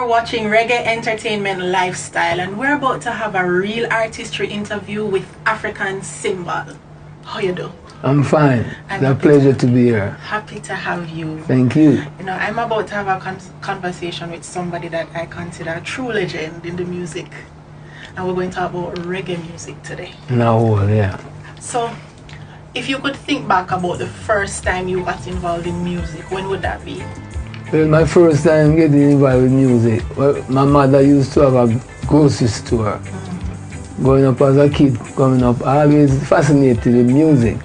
watching Reggae Entertainment Lifestyle, and we're about to have a real artistry interview with African Symbol. How you do? I'm fine. It's a pleasure to be here. Happy to have you. Thank you. You know, I'm about to have a conversation with somebody that I consider a true legend in the music. And we're going to talk about reggae music today. No, yeah. So, if you could think back about the first time you got involved in music, when would that be? Well, my first time getting involved with music, well, my mother used to have a grocery store. Growing up as a kid, coming up, I always fascinated with music.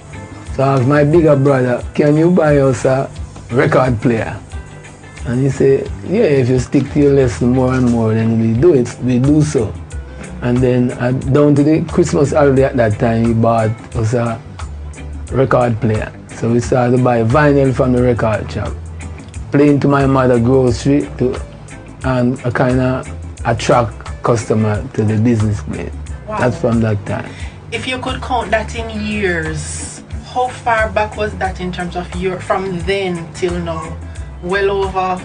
So I asked my bigger brother, can you buy us a record player? And he said, yeah, if you stick to your lesson more and more, then we do so. And then down to the Christmas holiday at that time, he bought us a record player. So we started to buy vinyl from the record shop. Playing to my mother grocery and a kind of attract customer to the business place. Wow. That's from that time. If you could count that in years, how far back was that in terms of year, from then till now? Well over?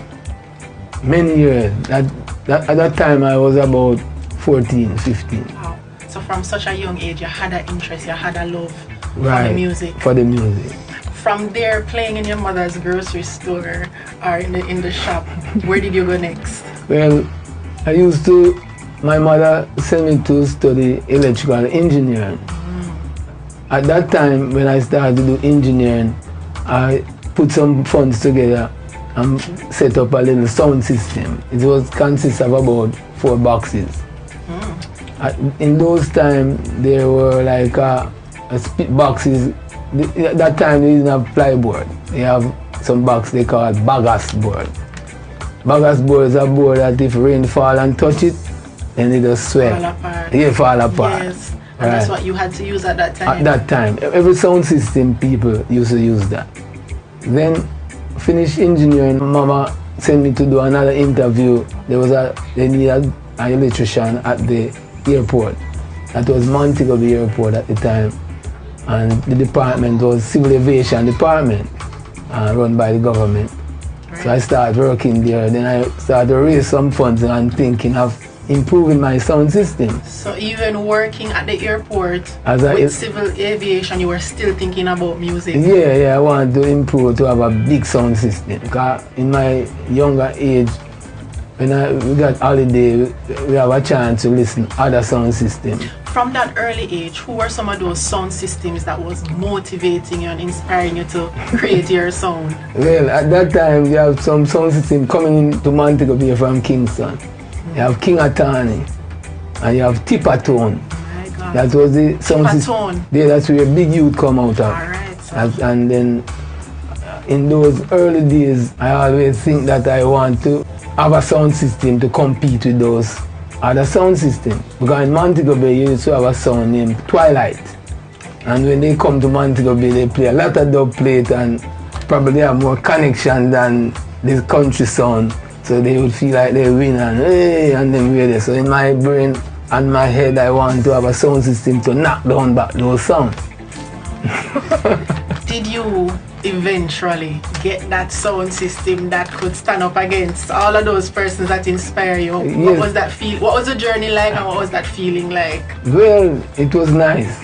Many years. At that time I was about 14, 15. Wow. So from such a young age you had an interest, you had a love right, for the music. For the music. From there, playing in your mother's grocery store or in the shop, where did you go next? Well, my mother sent me to study electrical engineering. At that time, when I started to do engineering, I put some funds together and set up a little sound system. It was consist of about 4 boxes. In those times, there were like boxes. At that time they didn't have plyboard. They have some box they call bagasse board. Bagasse board is a board that if rain fall and touch it, then it just swell. Fall apart. Yeah, fall apart. Yes. And that's what you had to use at that time? At that time. Every sound system people used to use that. Then finished engineering, Mama sent me to do another interview. They needed an electrician at the airport. That was Montego Bay airport at the time. And the department was Civil Aviation Department, run by the government. Right. So I started working there. Then I started to raise some funds and thinking of improving my sound system. So even working at the airport with Civil Aviation, you were still thinking about music? Yeah, I wanted to improve, to have a big sound system. Because in my younger age, when we got holiday, we have a chance to listen to other sound systems. From that early age, who were some of those sound systems that was motivating you and inspiring you to create your sound? Well, at that time, you have some sound system coming into Montego Bay from Kingston. You have King Attorney, and you have Tipatone. My God. That was the sound system. Yeah, that's where Big Youth come out of. All right, so. And then, in those early days, I always think that I want to have a sound system to compete with those other sound systems. Because in Montego Bay, you used to have a sound named Twilight. And when they come to Montego Bay, they play a lot of dub plate and probably have more connection than this country sound. So they would feel like they win and hey, and then we're there. So in my brain and my head, I want to have a sound system to knock down back those sounds. Did you eventually get that sound system that could stand up against all of those persons that inspire you? Yes. What was that feel? What was the journey like, and what was that feeling like? Well, it was nice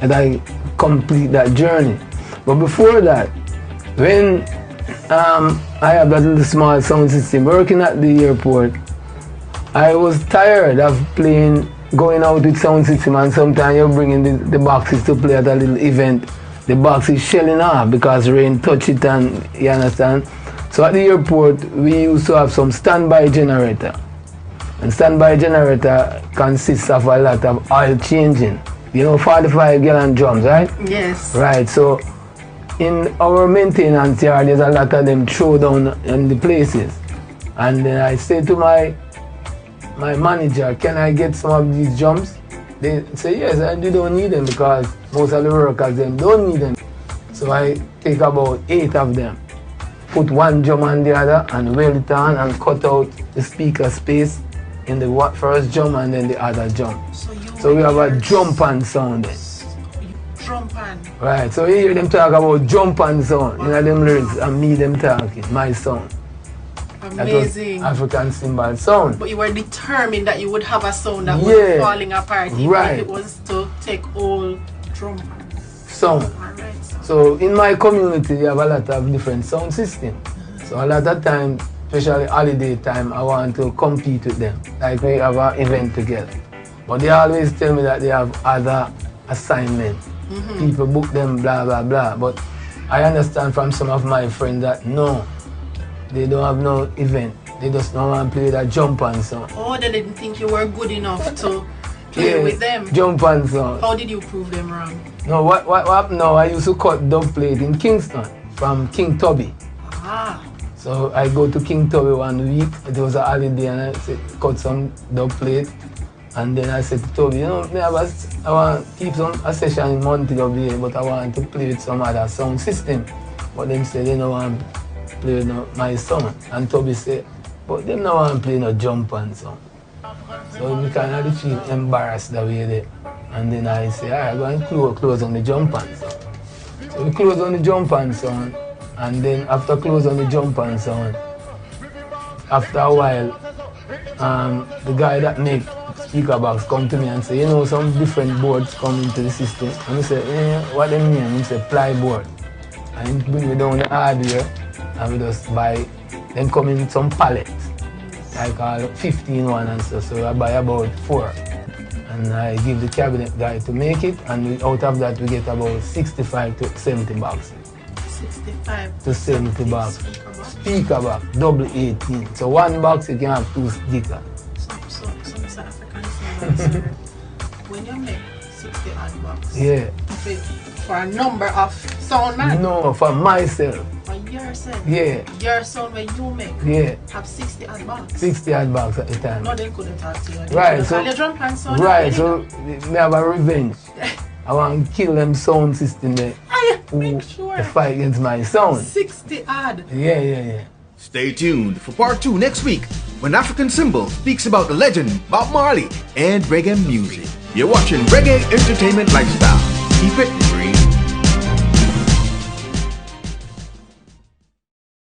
that I complete that journey. But before that, when I have that little small sound system working at the airport, I was tired of going out with sound system, and sometimes you're bringing the boxes to play at a little event. The box is shelling off because rain touch it, and you understand. So at the airport, we used to have some standby generator. And standby generator consists of a lot of oil changing. You know, 45 gallon drums, right? Yes. Right, so in our maintenance yard, there's a lot of them thrown down in the places. And then I said to my manager, can I get some of these drums? They say yes, and they don't need them because most of the workers them don't need them. So I take about 8 of them, put one drum on the other and weld it on and cut out the speaker space in the first drum and then the other drum. So we have a drum pan sound then. Drum pan? Right, so you hear them talk about drum pan sound, you know them lyrics, and me them talking, my sound. Amazing. That was African cymbal sound. But you were determined that you would have a sound that was falling apart, even if it was to take all drum sound. Alright. So in my community, you have a lot of different sound systems. So a lot of time, especially holiday time, I want to compete with them. Like we have an event together. But they always tell me that they have other assignments. People book them, blah, blah, blah. But I understand from some of my friends that no, they don't have no event. They just don't want to play that jump and song. Oh, they didn't think you were good enough to play with them. Jump and song. How did you prove them wrong? No, what happened now, I used to cut dub plate in Kingston from King Tubby. Ah. So I go to King Tubby one week, it was a holiday, and I said, cut some dub plate. And then I said to Toby, you know, I want to keep a session in Montego Bay, but I want to play with some other sound system. But them said they don't want to play my sound. And Toby said, but them don't want to play no jump and sound. So we kind of feel embarrassed that way there. And then I say, all right, go and close on the jump and sound. So we close on the jump and sound. And then after close on the jump and sound, after a while, the guy that make speaker box come to me and say, you know, some different boards come into the system. And he said, what they mean? He said, ply board. And he bring me down the hardware and we just buy, then come in some pallets, like all 15 one and stuff. So I buy about 4. And I give the cabinet guy to make it, and out of that we get about 65 to 70 boxes. 65 to 70 box. Speaker box, double 18. So one box you can have 2 speakers. Some South African songs, when you make 60 odd bucks, for a number of sound man? No, for myself. For yourself? Yeah. Your sound when you make? Have 60 odd bucks? 60 odd bucks at the time. No, they couldn't talk to you. Right, so, me have a revenge. I want to kill them sound system there. Make sure. To fight against my sound. 60 odd. Yeah. Stay tuned for part 2 next week when African Symbol speaks about the legend Bob Marley and reggae music. You're watching Reggae Entertainment Lifestyle. Keep it green.